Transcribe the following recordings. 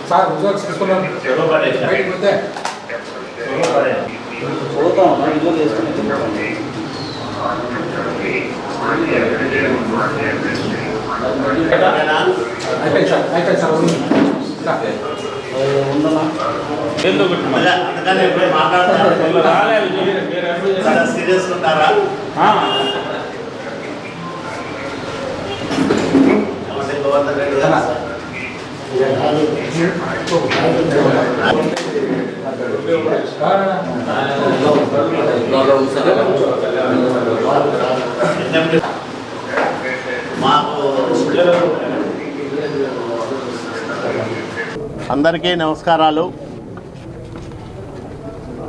Sir results తీసుకున్నాను serious ఉంటారా? అందరికీ నమస్కారాలు.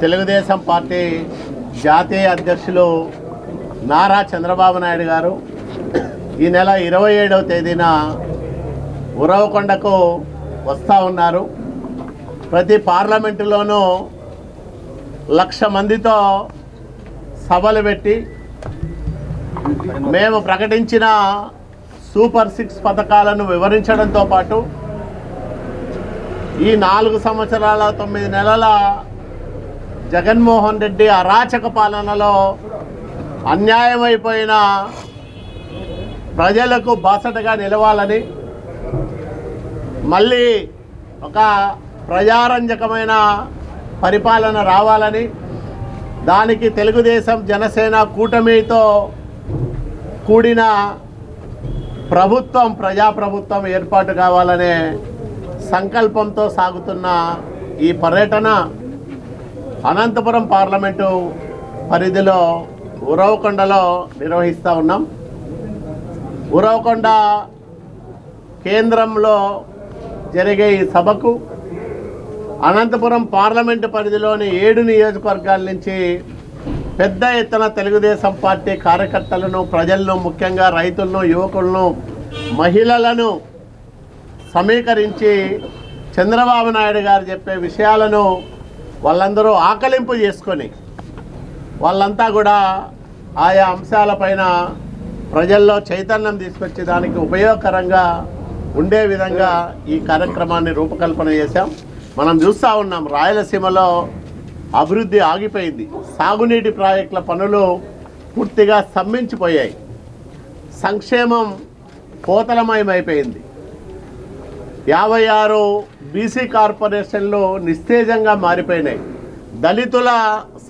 తెలుగుదేశం పార్టీ జాతీయ అధ్యక్షులు నారా చంద్రబాబు నాయుడు గారు ఈ నెల 27వ తేదీన ఉరవకొండకు వస్తూ ఉన్నారు. ప్రతి పార్లమెంటులోనూ 1,00,000 మందితో సభలు పెట్టి మేము ప్రకటించిన సూపర్ 6 పథకాలను వివరించడంతో పాటు ఈ 4 సంవత్సరాల 9 నెలల జగన్మోహన్ రెడ్డి అరాచక పాలనలో అన్యాయమైపోయిన ప్రజలకు బాసటగా నిలవాలని, మళ్ళీ ఒక ప్రజారంజకమైన పరిపాలన రావాలని, దానికి తెలుగుదేశం జనసేన కూటమితో కూడిన ప్రభుత్వం ప్రజాప్రభుత్వం ఏర్పాటు కావాలనే సంకల్పంతో సాగుతున్న ఈ పర్యటన అనంతపురం పార్లమెంటు పరిధిలో ఉరవకొండలో నిర్వహిస్తూ ఉన్నాం. ఉరవకొండ కేంద్రంలో జరిగే ఈ సభకు అనంతపురం పార్లమెంటు పరిధిలోని 7 నియోజకవర్గాల నుంచి పెద్ద ఎత్తున తెలుగుదేశం పార్టీ కార్యకర్తలను, ప్రజలను, ముఖ్యంగా రైతులను, యువకులను, మహిళలను సమీకరించి చంద్రబాబు నాయుడు గారు చెప్పే విషయాలను వాళ్ళందరూ ఆకలింపు చేసుకొని వాళ్ళంతా కూడా ఆయా అంశాలపైన ప్రజల్లో చైతన్యం తీసుకొచ్చి దానికి ఉపయోగకరంగా ఉండే విధంగా ఈ కార్యక్రమాన్ని రూపకల్పన చేశాం. మనం చూస్తూ ఉన్నాం, రాయలసీమలో అభివృద్ధి ఆగిపోయింది. సాగునీటి ప్రాజెక్టుల పనులు పూర్తిగా స్తంభించిపోయాయి. సంక్షేమం కోతలమయమైపోయింది. 56 బీసీ కార్పొరేషన్లు నిస్తేజంగా మారిపోయినాయి. దళితుల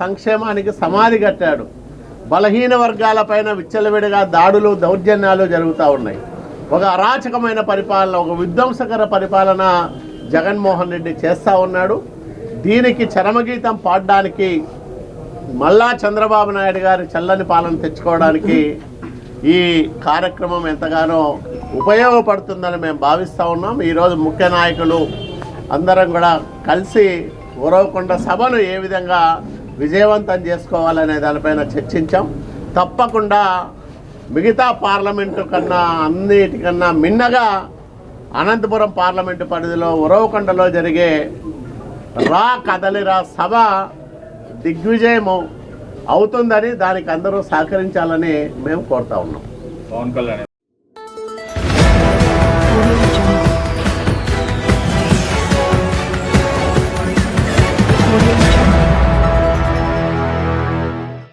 సంక్షేమానికి సమాధి కట్టాడు. బలహీన వర్గాలపైన విచ్చలవిడిగా దాడులు, దౌర్జన్యాలు జరుగుతూ ఉన్నాయి. ఒక అరాచకమైన పరిపాలన, ఒక విధ్వంసకర పరిపాలన జగన్మోహన్ రెడ్డి చేస్తూ ఉన్నాడు. దీనికి చరమగీతం పాడడానికి, మళ్ళా చంద్రబాబు నాయుడు గారి చల్లని పాలన తెచ్చుకోవడానికి ఈ కార్యక్రమం ఎంతగానో ఉపయోగపడుతుందని మేము భావిస్తూ ఉన్నాం. ఈరోజు ముఖ్య నాయకులు అందరం కూడా కలిసి ఉరవకొండ సభను ఏ విధంగా విజయవంతం చేసుకోవాలనే దానిపైన చర్చించాం. తప్పకుండా మిగతా పార్లమెంటు కన్నా అన్నిటికన్నా మిన్నగా అనంతపురం పార్లమెంటు పరిధిలో ఉరవకొండలో జరిగే రా కదలిరా సభ దిగ్విజయము అవుతుందని, దానికి అందరూ సహకరించాలని మేము కోరుతా ఉన్నాం. పవన్ కళ్యాణ్